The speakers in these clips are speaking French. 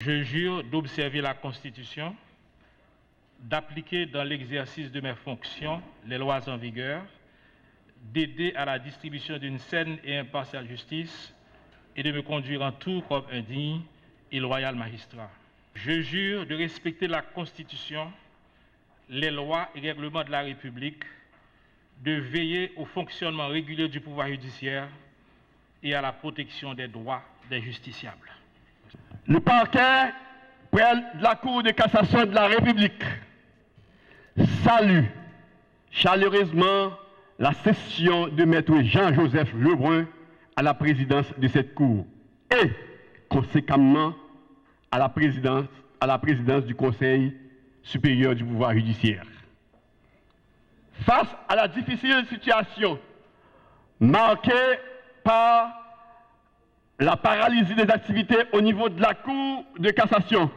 Je jure d'observer la Constitution, d'appliquer dans l'exercice de mes fonctions les lois en vigueur, d'aider à la distribution d'une saine et impartiale justice et de me conduire en tout comme un digne et loyal magistrat. Je jure de respecter la Constitution, les lois et règlements de la République, de veiller au fonctionnement régulier du pouvoir judiciaire et à la protection des droits des justiciables. Le parquet près de la Cour de cassation de la République salue chaleureusement la cession de Maître Jean-Joseph Lebrun à la présidence de cette Cour et, conséquemment, à la présidence du Conseil supérieur du pouvoir judiciaire. Face à la difficile situation marquée par la paralysie des activités au niveau de la Cour de cassation,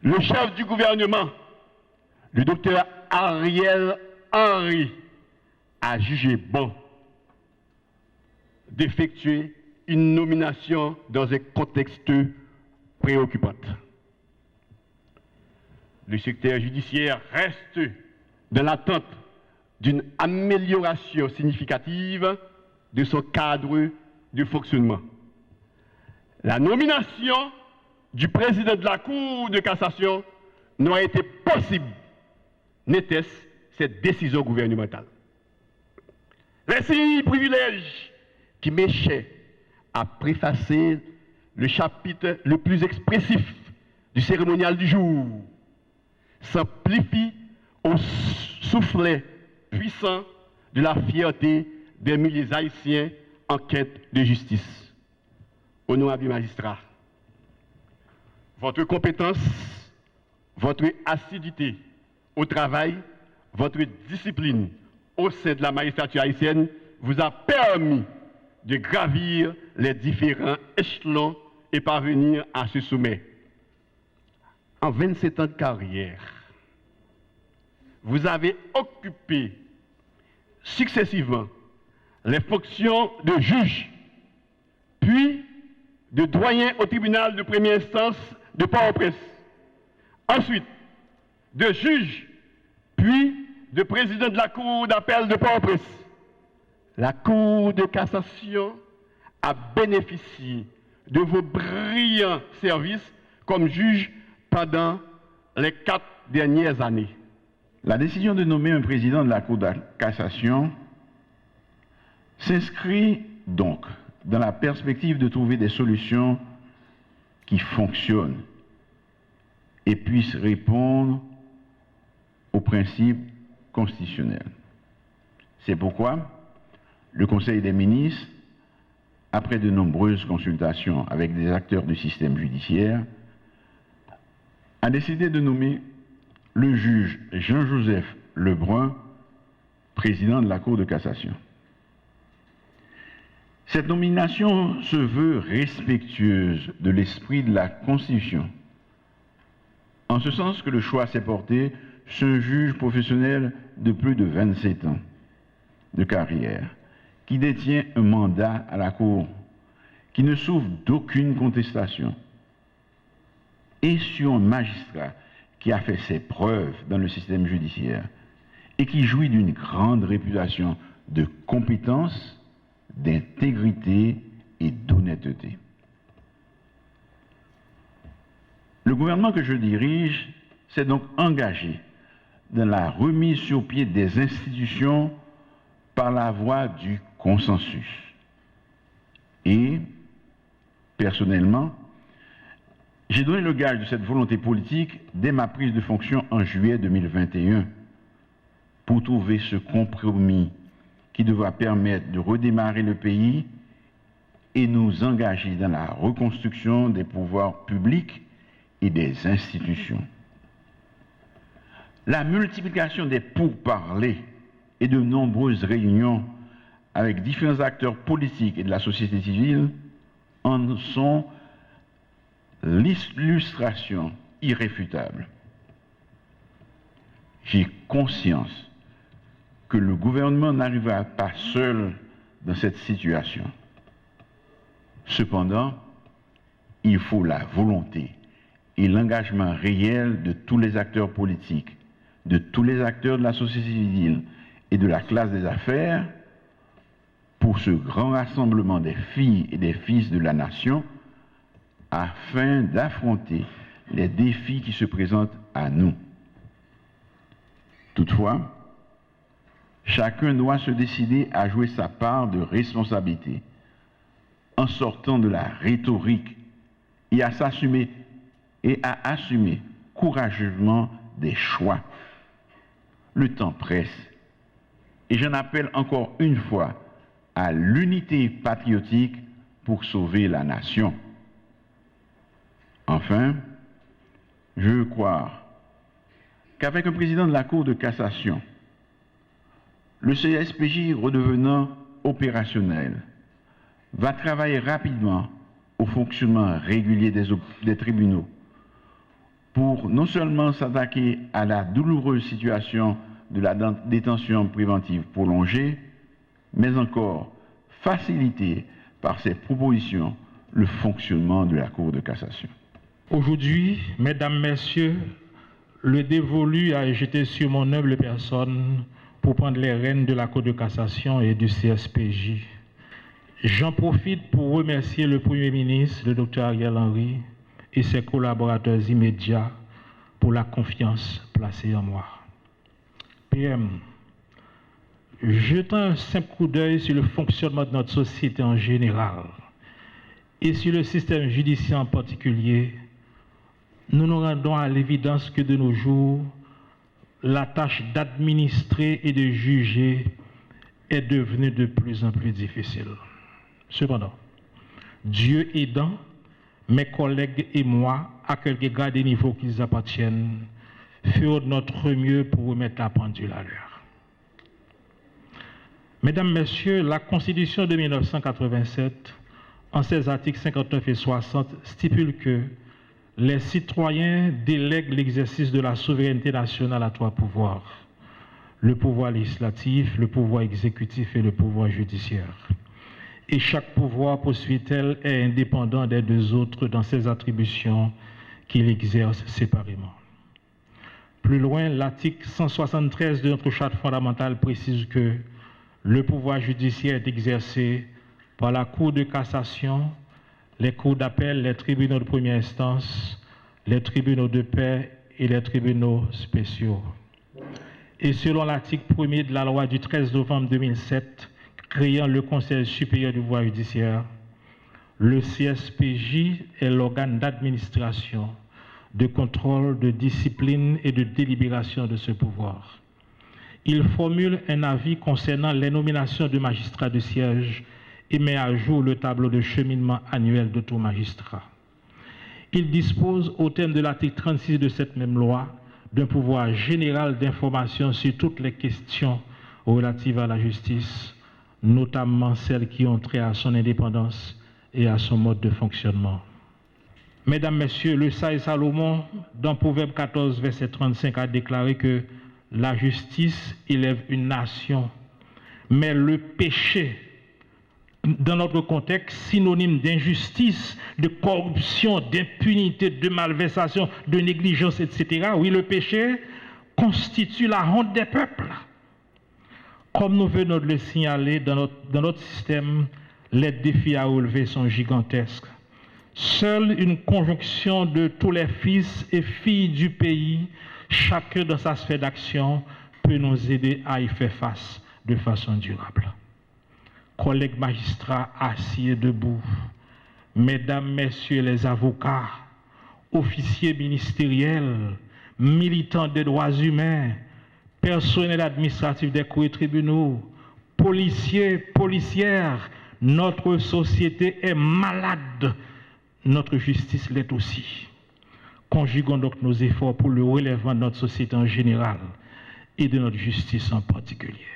le chef du gouvernement, le docteur Ariel Henry, a jugé bon d'effectuer une nomination dans un contexte préoccupant. Le secteur judiciaire reste dans l'attente d'une amélioration significative de son cadre de fonctionnement. La nomination du président de la Cour de cassation n'aurait été possible n'était-ce cette décision gouvernementale. Les 6 privilèges qui m'échaient à préfacer le chapitre le plus expressif du cérémonial du jour s'amplifient au soufflet puissant de la fierté des milliers haïtiens en quête de justice. Honorable magistrat, votre compétence, votre assiduité au travail, votre discipline au sein de la magistrature haïtienne vous a permis de gravir les différents échelons et parvenir à ce sommet. En 27 ans de carrière, vous avez occupé successivement les fonctions de juge, puis de doyen au tribunal de première instance de Port-au-Prince. Ensuite, de juge, puis de président de la Cour d'appel de Port-au-Prince. La Cour de cassation a bénéficié de vos brillants services comme juge pendant les 4 dernières années. La décision de nommer un président de la Cour de cassation s'inscrit donc dans la perspective de trouver des solutions qui fonctionnent et puissent répondre aux principes constitutionnels. C'est pourquoi le Conseil des ministres, après de nombreuses consultations avec des acteurs du système judiciaire, a décidé de nommer le juge Jean-Joseph Lebrun, président de la Cour de cassation. Cette nomination se veut respectueuse de l'esprit de la Constitution, en ce sens que le choix s'est porté sur un juge professionnel de plus de 27 ans de carrière, qui détient un mandat à la Cour, qui ne souffre d'aucune contestation, et sur un magistrat qui a fait ses preuves dans le système judiciaire et qui jouit d'une grande réputation de compétence, d'intégrité et d'honnêteté. Le gouvernement que je dirige s'est donc engagé dans la remise sur pied des institutions par la voie du consensus. Et, personnellement, j'ai donné le gage de cette volonté politique dès ma prise de fonction en juillet 2021 pour trouver ce compromis qui devra permettre de redémarrer le pays et nous engager dans la reconstruction des pouvoirs publics et des institutions. La multiplication des pourparlers et de nombreuses réunions avec différents acteurs politiques et de la société civile en sont l'illustration irréfutable. J'ai conscience que le gouvernement n'arrivera pas seul dans cette situation. Cependant, il faut la volonté et l'engagement réel de tous les acteurs politiques, de tous les acteurs de la société civile et de la classe des affaires pour ce grand rassemblement des filles et des fils de la nation afin d'affronter les défis qui se présentent à nous. Toutefois, chacun doit se décider à jouer sa part de responsabilité en sortant de la rhétorique et à s'assumer et à assumer courageusement des choix. Le temps presse et j'en appelle encore une fois à l'unité patriotique pour sauver la nation. Enfin, je veux croire qu'avec un président de la Cour de cassation, le CSPJ redevenant opérationnel, va travailler rapidement au fonctionnement régulier des tribunaux pour non seulement s'attaquer à la douloureuse situation de la détention préventive prolongée, mais encore faciliter par ses propositions le fonctionnement de la Cour de cassation. Aujourd'hui, mesdames, messieurs, le dévolu a jeté sur mon humble personne pour prendre les rênes de la Cour de cassation et du CSPJ. J'en profite pour remercier le Premier ministre, le Dr Ariel Henry, et ses collaborateurs immédiats pour la confiance placée en moi. PM, jetant un simple coup d'œil sur le fonctionnement de notre société en général et sur le système judiciaire en particulier, nous nous rendons à l'évidence que de nos jours, la tâche d'administrer et de juger est devenue de plus en plus difficile. Cependant, Dieu aidant, mes collègues et moi, à quelque grade et niveau qu'ils appartiennent, ferons notre mieux pour remettre la pendule à l'heure. Mesdames, Messieurs, la Constitution de 1987, en ses articles 59 et 60, stipule que les citoyens délèguent l'exercice de la souveraineté nationale à trois pouvoirs: le pouvoir législatif, le pouvoir exécutif et le pouvoir judiciaire. Et chaque pouvoir, poursuit-elle, est indépendant des deux autres dans ses attributions qu'il exerce séparément. Plus loin, l'article 173 de notre charte fondamentale précise que le pouvoir judiciaire est exercé par la Cour de cassation, les cours d'appel, les tribunaux de première instance, les tribunaux de paix et les tribunaux spéciaux. Et selon l'article 1er de la loi du 13 novembre 2007, créant le Conseil supérieur du pouvoir judiciaire, le CSPJ est l'organe d'administration, de contrôle, de discipline et de délibération de ce pouvoir. Il formule un avis concernant les nominations de magistrats de siège et met à jour le tableau de cheminement annuel de tout magistrat. Il dispose, au terme de l'article 36 de cette même loi, d'un pouvoir général d'information sur toutes les questions relatives à la justice, notamment celles qui ont trait à son indépendance et à son mode de fonctionnement. Mesdames, Messieurs, le sage Salomon, dans Proverbe 14, verset 35, a déclaré que la justice élève une nation, mais le péché, dans notre contexte, synonyme d'injustice, de corruption, d'impunité, de malversation, de négligence, etc. Oui, le péché constitue la honte des peuples. Comme nous venons de le signaler dans notre système, les défis à relever sont gigantesques. Seule une conjonction de tous les fils et filles du pays, chacun dans sa sphère d'action, peut nous aider à y faire face de façon durable. Collègues magistrats assis et debout, mesdames, messieurs les avocats, officiers ministériels, militants des droits humains, personnel administratif des cours et tribunaux, policiers, policières, notre société est malade, notre justice l'est aussi. Conjuguons donc nos efforts pour le relèvement de notre société en général et de notre justice en particulier.